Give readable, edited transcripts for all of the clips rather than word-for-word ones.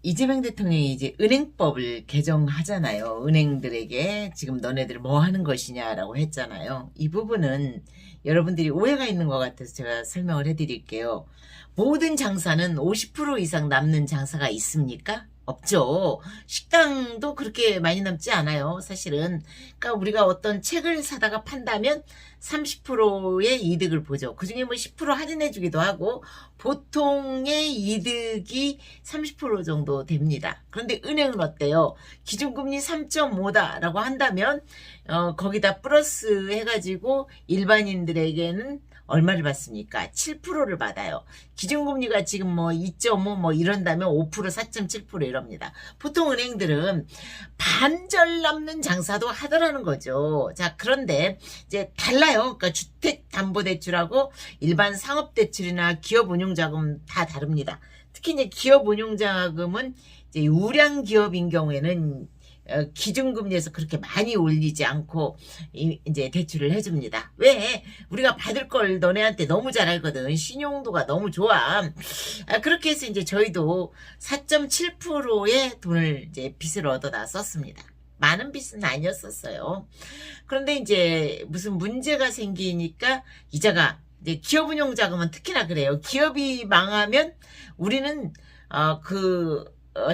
이재명 대통령이 이제 은행법을 개정하잖아요. 은행들에게 지금 너네들 뭐 하는 것이냐라고 했잖아요. 이 부분은 여러분들이 오해가 있는 것 같아서 제가 설명을 해드릴게요. 모든 장사는 50% 이상 남는 장사가 있습니까? 없죠. 식당도 그렇게 많이 남지 않아요. 사실은. 그러니까 우리가 어떤 책을 사다가 판다면 30%의 이득을 보죠. 그중에 뭐 10% 할인해 주기도 하고 보통의 이득이 30% 정도 됩니다. 그런데 은행은 어때요? 기준금리 3.5다라고 한다면 거기다 플러스 해가지고 일반인들에게는 얼마를 받습니까? 7%를 받아요. 기준금리가 지금 뭐 2.5 뭐 이런다면 5% 4.7% 이럽니다. 보통 은행들은 반절 남는 장사도 하더라는 거죠. 자, 그런데 이제 달라요. 그러니까 주택담보대출하고 일반 상업대출이나 기업운용자금 다 다릅니다. 특히 이제 기업운용자금은 이제 우량 기업인 경우에는 기준금리에서 그렇게 많이 올리지 않고 이제 대출을 해줍니다. 왜? 우리가 받을 걸 너네한테 너무 잘 알거든. 신용도가 너무 좋아. 그렇게 해서 이제 저희도 4.7%의 돈을 이제 빚을 얻어다 썼습니다. 많은 빚은 아니었었어요. 그런데 이제 무슨 문제가 생기니까 이자가 이제 기업운용자금은 특히나 그래요. 기업이 망하면 우리는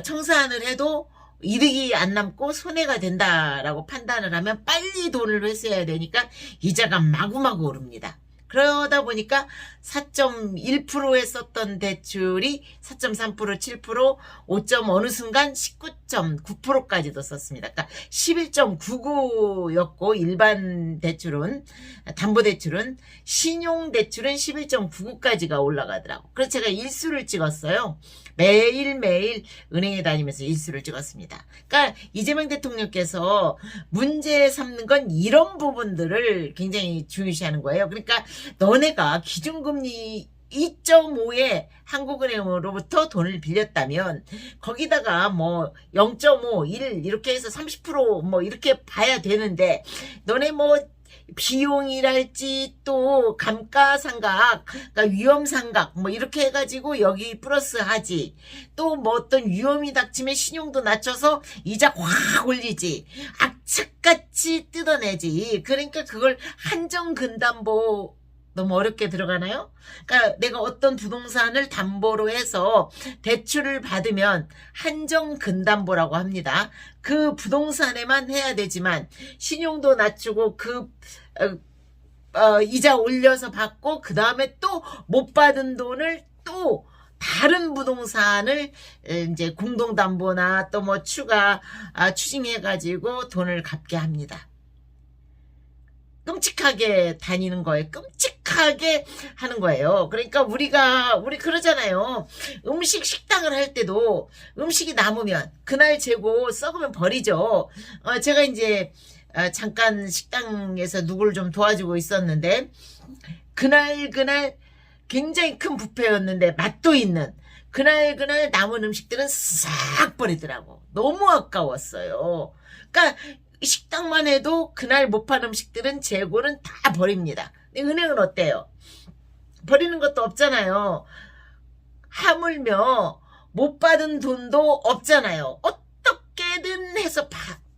청산을 해도 이득이 안 남고 손해가 된다라고 판단을 하면 빨리 돈을 회수해야 되니까 이자가 마구마구 오릅니다. 그러다 보니까 4.1%에 썼던 대출이 4.3%, 7%, 5점 어느 순간 19.9%까지도 썼습니다. 그러니까 11.99였고 일반 대출은 담보대출은 신용대출은 11.99까지가 올라가더라고. 그래서 제가 일수를 찍었어요. 매일매일 은행에 다니면서 일수를 찍었습니다. 그러니까 이재명 대통령께서 문제 삼는 건 이런 부분들을 굉장히 중요시하는 거예요. 그러니까 너네가 기준금리 2.5에 한국은행으로부터 돈을 빌렸다면 거기다가 뭐 0.5, 1 이렇게 해서 30%뭐 이렇게 봐야 되는데 너네 뭐 비용이랄지 또 감가상각, 그러니까 위험상각 뭐 이렇게 해가지고 여기 플러스 하지. 또 뭐 어떤 위험이 닥치면 신용도 낮춰서 이자 확 올리지. 악착같이 뜯어내지. 그러니까 그걸 한정근담보 너무 어렵게 들어가나요? 그러니까 내가 어떤 부동산을 담보로 해서 대출을 받으면 한정근담보라고 합니다. 그 부동산에만 해야 되지만 신용도 낮추고 이자 올려서 받고 그 다음에 또 못 받은 돈을 또 다른 부동산을 이제 공동담보나 또 뭐 추징해가지고 돈을 갚게 합니다. 끔찍하게 다니는 거예요. 끔찍하게 하는 거예요. 그러니까 우리 그러잖아요. 식당을 할 때도 음식이 남으면 그날 재고 썩으면 버리죠. 제가 이제 잠깐 식당에서 누구를 좀 도와주고 있었는데 그날 굉장히 큰 뷔페였는데 맛도 있는 그날 남은 음식들은 싹 버리더라고. 너무 아까웠어요. 그러니까 식당만 해도 그날 못 판 음식들은 재고는 다 버립니다. 근데 은행은 어때요? 버리는 것도 없잖아요. 하물며 못 받은 돈도 없잖아요. 어떻게든 해서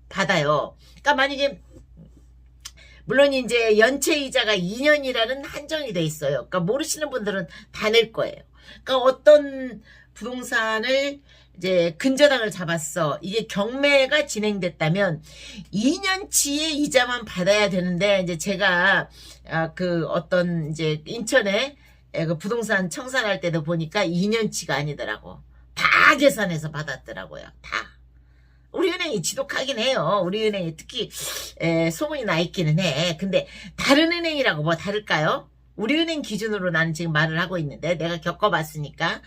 받아요. 그러니까 만약에 물론 이제 연체이자가 2년이라는 한정이 돼 있어요. 그러니까 모르시는 분들은 다 낼 거예요. 그러니까 어떤 부동산을 이제 근저당을 잡았어. 이게 경매가 진행됐다면 2년치의 이자만 받아야 되는데 이제 제가 어떤 이제 인천에 그 부동산 청산할 때도 보니까 2년치가 아니더라고. 다 계산해서 받았더라고요. 다. 우리 은행이 지독하긴 해요. 우리 은행이 특히 소문이 나 있기는 해. 근데 다른 은행이라고 뭐 다를까요? 우리 은행 기준으로 나는 지금 말을 하고 있는데 내가 겪어봤으니까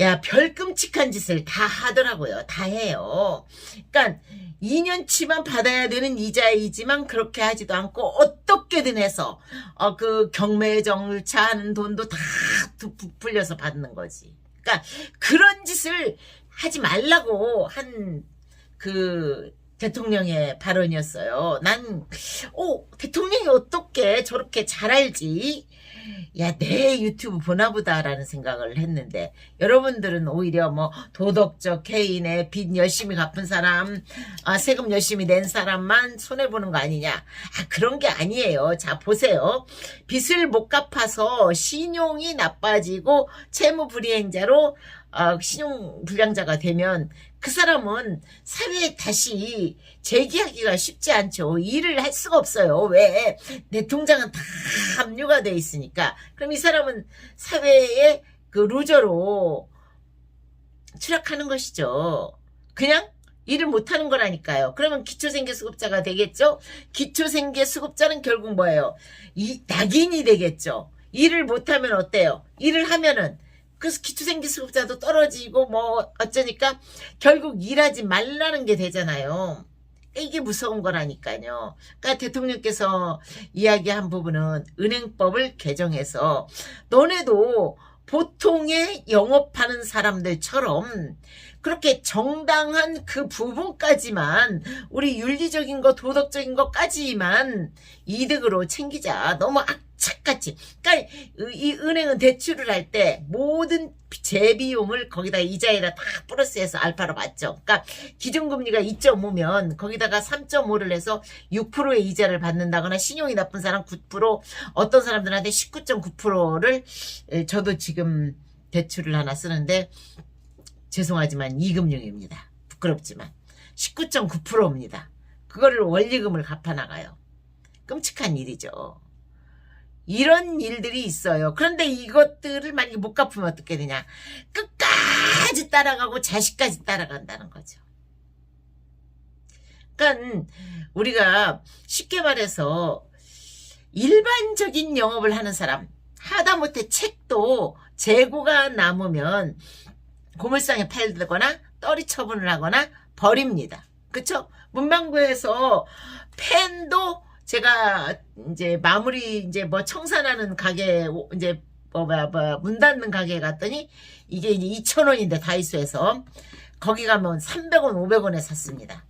야, 별 끔찍한 짓을 다 하더라고요. 다 해요. 그러니까 2년치만 받아야 되는 이자이지만 그렇게 하지도 않고 어떻게든 해서 그 경매 절차하는 돈도 다 부풀려서 받는 거지. 그러니까 그런 짓을 하지 말라고 한 대통령의 발언이었어요. 대통령이 어떻게 저렇게 잘 알지? 야, 내 유튜브 보나보다라는 생각을 했는데, 여러분들은 오히려 뭐 도덕적 개인의 빚 열심히 갚은 사람, 세금 열심히 낸 사람만 손해보는 거 아니냐? 그런 게 아니에요. 자, 보세요. 빚을 못 갚아서 신용이 나빠지고 채무불이행자로 신용불량자가 되면 그 사람은 사회에 다시 재기하기가 쉽지 않죠. 일을 할 수가 없어요. 왜? 내 통장은 다 압류가 돼 있으니까. 그럼 이 사람은 사회의 그 루저로 추락하는 것이죠. 그냥 일을 못하는 거라니까요. 그러면 기초생계수급자가 되겠죠? 기초생계수급자는 결국 뭐예요? 낙인이 되겠죠. 일을 못하면 어때요? 일을 하면은 그래서 기초생계수급자도 떨어지고 뭐 어쩌니까 결국 일하지 말라는 게 되잖아요. 이게 무서운 거라니까요. 그러니까 대통령께서 이야기한 부분은 은행법을 개정해서 너네도 보통의 영업하는 사람들처럼 그렇게 정당한 그 부분까지만 우리 윤리적인 거 도덕적인 것까지만 이득으로 챙기자. 너무 악착같이. 그러니까 이 은행은 대출을 할 때 모든 재비용을 거기다 이자에다 다 플러스해서 알파로 받죠. 그러니까 기준금리가 2.5면 거기다가 3.5를 해서 6%의 이자를 받는다거나 신용이 나쁜 사람 9%, 어떤 사람들한테 19.9%를 저도 지금 대출을 하나 쓰는데 죄송하지만 이금융입니다. 부끄럽지만 19.9%입니다. 그거를 원리금을 갚아나가요. 끔찍한 일이죠. 이런 일들이 있어요. 그런데 이것들을 만약에 못 갚으면 어떻게 되냐. 끝까지 따라가고 자식까지 따라간다는 거죠. 그러니까 우리가 쉽게 말해서 일반적인 영업을 하는 사람, 하다못해 책도 재고가 남으면 고물상에 팔거나 떨이 처분을 하거나 버립니다. 그쵸? 문방구에서 펜도 제가 이제 마무리 이제 뭐 청산하는 가게 이제 문 닫는 가게에 갔더니 이게 이제 2,000원인데 다이소에서 거기 가면 300원 500원에 샀습니다.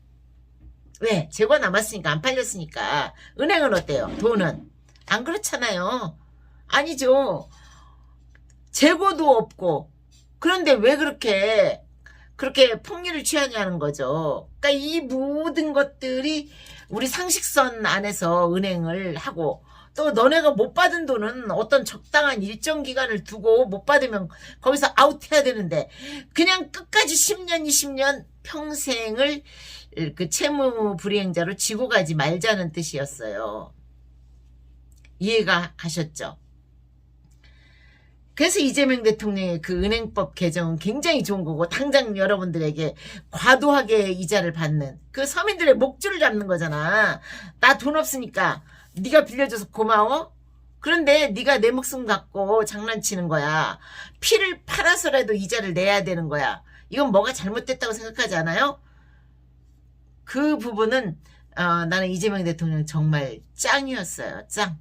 왜? 재고가 남았으니까 안 팔렸으니까. 은행은 어때요? 돈은 안 그렇잖아요. 아니죠. 재고도 없고 그런데 왜 그렇게 폭리를 취하냐는 거죠. 그러니까 이 모든 것들이 우리 상식선 안에서 은행을 하고 또 너네가 못 받은 돈은 어떤 적당한 일정 기간을 두고 못 받으면 거기서 아웃해야 되는데 그냥 끝까지 10년 20년 평생을 그 채무 불이행자로 지고 가지 말자는 뜻이었어요. 이해가 가셨죠? 그래서 이재명 대통령의 그 은행법 개정은 굉장히 좋은 거고 당장 여러분들에게 과도하게 이자를 받는 그 서민들의 목줄을 잡는 거잖아. 나 돈 없으니까 네가 빌려줘서 고마워? 그런데 네가 내 목숨 갖고 장난치는 거야. 피를 팔아서라도 이자를 내야 되는 거야. 이건 뭐가 잘못됐다고 생각하지 않아요? 그 부분은 나는 이재명 대통령 정말 짱이었어요. 짱.